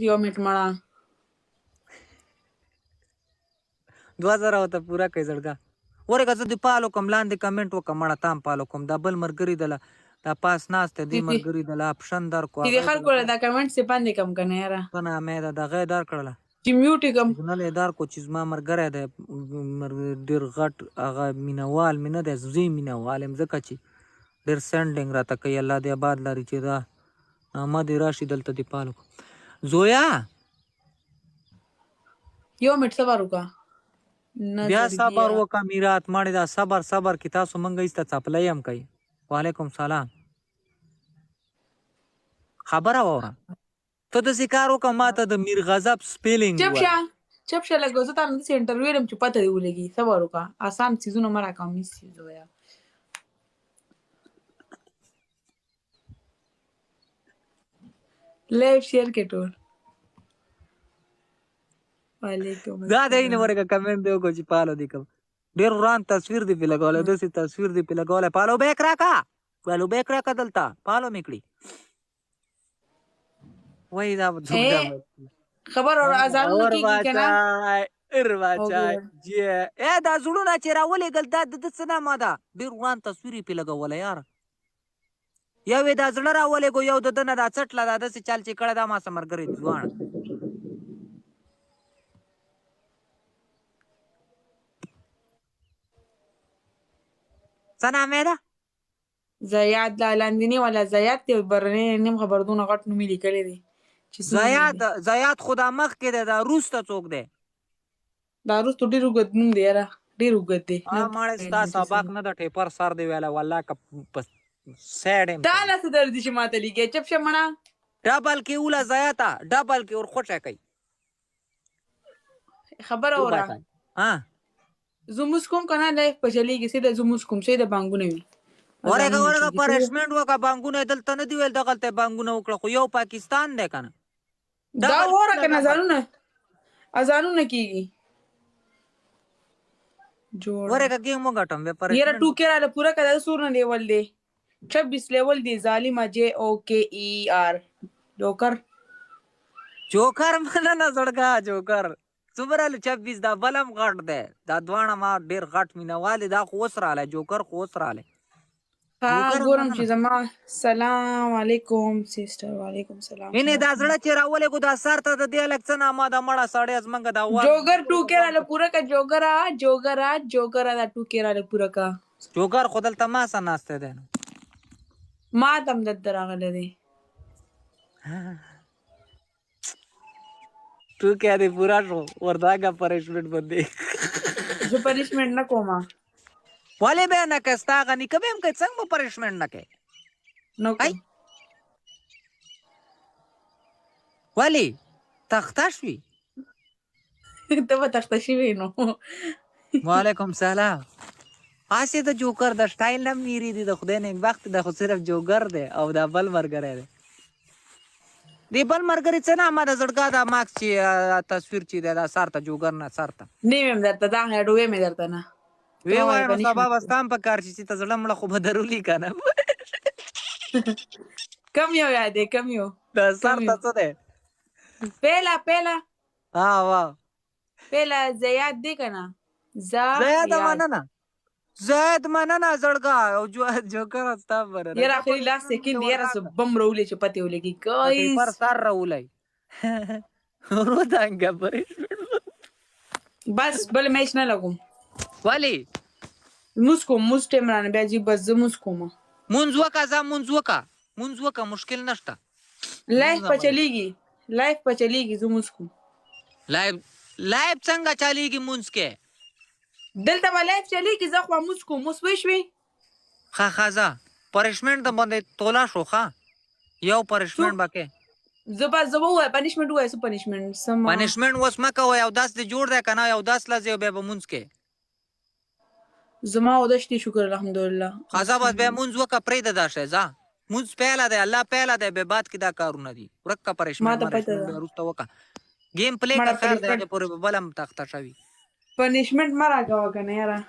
یو منټ مړه 2000 وته پورا کوي زړګه ورګه زه د پالو کوم لاندې کمنټ وکم مړه تام پالو کوم دا بل مرګري دله دا پاس ناشته دی مرګري دله اپشن در کو دې خلکو له دا کمنټ سي باندې کم کنه یاره کنه مې دا غې دار کړله چې میوټ کم نه له دار کو چې ما مرګره ده ډیر غټ هغه مینوال مینه ده زوی مینوال هم زکه چې ډیر سندینګ راته کوي الله دې آباد لري چې دا ما دې راشي دلته دی پالو زویا یو منټ صبر وکړه بیا صبر وکړه میرات ماړه دا صبر کی تاسو منګه ایسته چپلای هم کوي وعلیکم سلام خبره وره ته د ذکر وکړه ماته د میر غضب سپیلینګ چپ شه لګو زه تاسو د انټرویو لم چې پته دی ولګي صبر وکړه آسان چیزونه مرا کوم نشي زویا لایو شیر کې ټول وعلیکم دا دې نه ورګه کمنټ دیو کو چې پالو دی کوم ډیر وران تصویر دی په لګول د سي تصویر دی په لګول پالو بیک راکا دلتا پالو میکړي وای دا خبر اور اذان کی کنه ارواچا جی اے دا زړونه چې راولې ګل دا د سنا ماده ډیر وران تصویر په لګول یار یو دا زړه راولې کو یو د دنه دا چټلا دا د چل چې کړه دا ما سمرګری ځوان څه نامه ده زیاد لاندینی ولا زیاد ته برنه نیم خبردون غټ نومې لیکلې دي زیاد خدا مخ کې دا روس ته څوک دی دا روس ته ډیر وګد نوم دی یاره ډیر وګد دی ماړه ستا سبق نه د ټیپر سر دی ویلا والله ک سیډ دا لاس درد شي ماته لیکي چپ شمنه ډبل کې اوله زیاته ډبل کې ور خوټه کوي خبر اورا ها زموس کوم کنه لایف په چلیږي سیده زموس کوم سیده بانګونه وي ورګه پرشمنټ وکا بانګونه دلته نه دی ویل دغلته بانګونه وکړه خو یو پاکستان دی کنه دا وره کنه ازانونه کیږي جوړ ورګه کې مو غټم به پر یره ټوکې را پورا کده سور نه لیول دی 26 لیول دی ظالما جے او کے ای آر جوکر منه نه زړګه جوکر صبرال 26 دا بلم غټ دی دا دوانه ما ډیر غټ مینواله دا خو وسراله جوکر خو وسراله ګورم چې زما سلام علیکم سیسټر وعلیکم سلام اینه دا زړه چې راولې کو دا سر ته د دې الکسن ما دا مړه ساړې از منګه دا جوګر ټوکې را پورا کا جوګرا دا ټوکې را پورا کا جوګر خودل تماسه ناشته ده ما تم د دراغله دي ټوکې دې پورا شو ورداګه پنیشمنت باندې زه پنیشمنت نه کومه والے به نه کستا غنی کبم که څنګه پنیشمنت نه کوي نو والی تختشوی ته به تختشوی نو وعلیکم سلام آسی د جوکر د سټایل نم میری دی د خدای نه وخت د خو صرف جوګر دی او دا بل مرګره دی دی بل مرګری څه نه ما د زړګا دا ماکس چې تصویر چې دا سارته جوګر نه سارته نیمم درته دا هډوې مې درته نه وی وایم سبا واستام په کار چې ته زړه مړه خو به ضروري کنه کم یو یادې کم یو دا سارته څه دی پهلا ها واو پهلا زیاد دی کنه زیاد مننه زړګا او جوکر استا بره یاره اخري لاس سکند یاره سو بم رولې چې پته ولګي ګایز پر سر رولای ورو دانګه پرې بس بل میچ نه لګوم والی موس ټیمران بیا جی بس موس کوم مونږ وکا مشکل نشته لایف په چلیږي زه موس کوم لایف څنګه چلیږي مونږ کې دلته به لایف چلیږي زه خو موس کوم موس وشوي خازه پنیشمنت د باندې تولا شو ښا یو پنیشمنت باکه زبا وای پنیشمنت وای سو پنیشمنت وس مکه وای او داس دې جوړ ده کنه او داس لځي به مونږ کې زما او دشتي شکر الحمدلله خازه بس به مونږ وکه پرې ده دا شیزه مونږ پهلا ده الله پهلا ده به بعد کې دا کارونه دي ورکه پنیشمنت روسته وکه گیم پلی کا خیر ده پورې بلم تخته شوی پنیشمنت مرا کا کنه یاره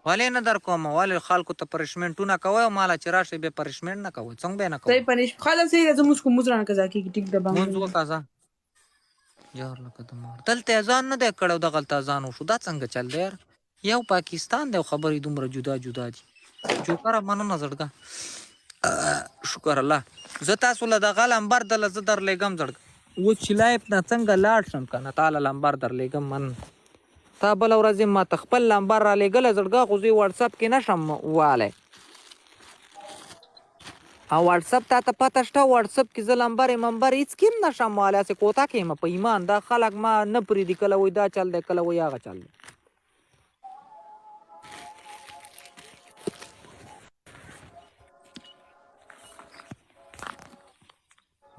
ولې نه در کوم ولې خلکو ته پرشمنټونه کوي او مالا چې راشي به پرشمنټ نه کوي څنګه به نه صحیح کوي پنیش خلاص صحیح ده موږ کوم ځران کزا کی ټیک د مونږ باندې وکازا جار لکه د مور دلته اذان نه دی کړو دغه اذان وشو دا څنګه چل دی یار؟ یو پاکستان دی خبرې دومره جدا جدا دي جوکره مننه زړګه شکر الله زه تاسو له دغه لمبر د زه در لګم زړګه و چې لایف نه څنګه لاړ شم کنه تعالی لمبر در لګم من تا بل ورځ ما تخپل لمبر را لګل زړګه خو زه واتس اپ کې نشم واله او واتس اپ ته پته شته واتس اپ کې زه لمبر منبر هیڅ کیم نشم واله سه کوتا کې په ایمان دا خلک ما نه پری دی کله وای دا چل دی کله وای هغه چل دی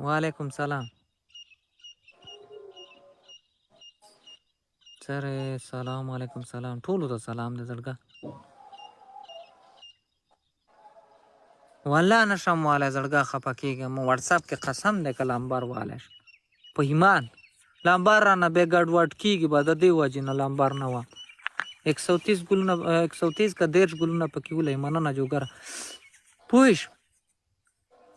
وعلیکم سلام سر سلام علیکم سلام ټولو ته سلام دې زړګه والله نشم والا زړګه خپه کېږم واتس اپ کې قسم دې که لمبر والا په ایمان لمبر رانه بې ګډوډ کېږي به د دې وجې نه لمبر نه وه 130 ګلونه 130 که 10 ګلونه پکې ولئ مننه جوګره پوه شو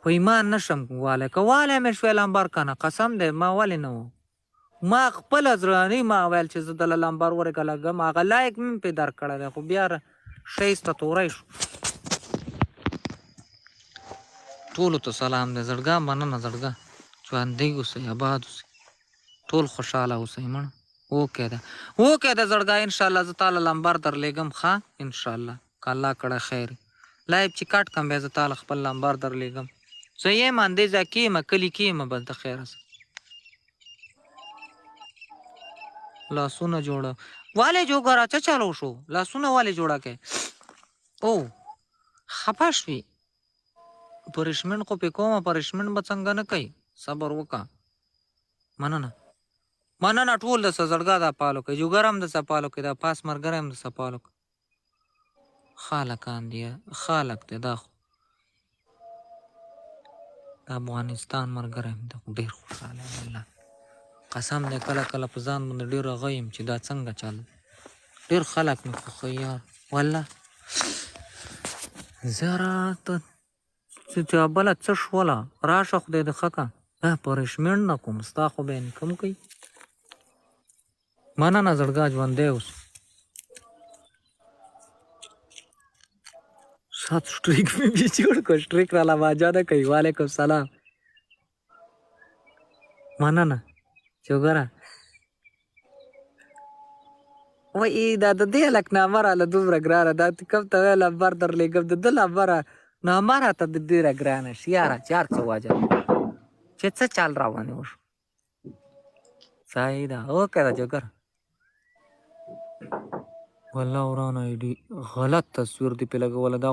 په ایمان نشم والی که والی مې شوی لمبر که نه قسم دی ما ولې نه و ما خپله زړنۍ ما ویل چې زه دله لمبر ورکه لګم هغه لایک مې پې درک کړی دی خو بیا ښایسته توری شو ټولو ته سلام دی زړګه مننه زړګه ژوندی اوسئ آباد اوسئ ټول خوشحاله اوسئ مړه اوکې ده اوکې ده زړګه انشاءالله زه تاله لمبر در لېږم ښه انشاءالله که الله کړی خیر لایف چې کټ کم بیا زه تاله خپل لمبر در لېږم زه یم اندې ځای کې یم کلي کې یم بس د خیره سره لاسونه جوړه ولې جوګره څه چلو شو لاسونه ولې جوړه کې او خفه شوي پرشمنټ خو پې کومه پرشمنټ به څنګه نه کوي صبر وکړه مننه ټول د زړګا دا پالو کوي جوګر هم د پالو کوي دا پاس مرګره هم د پالو کوي خالقان دی خالق دی دا د افغانستان مرګره هم د ډېر خوشحاله والله قسم دی کله کله په ځان باندې ډېر غیم چې دا څنګه چل ډېر خلک مې خوښوي یار والله زه راته چې بله څه شوله راشه خدای د ښه که پرشمنټ نه کوم ستا خو به انکم کوي مننه زړګا ژوندی اوس سات سټریک مې بیا جوړ کړ سټریک راله باجا نه کوي وعلیکم سلام مننه چوګره وایي دا د دې هلک نامه راله دومره ګرانه دا کوم ته ویل لمبر در لېږم د ده لمبره نامه راته د ډېره ګرانه شي یاره چې هر څه وجه چې څه چل روانې وشو صحیح ده اوکې ده جوګره والله ورانه ایډي غلط تصویر دی پې لګوله دا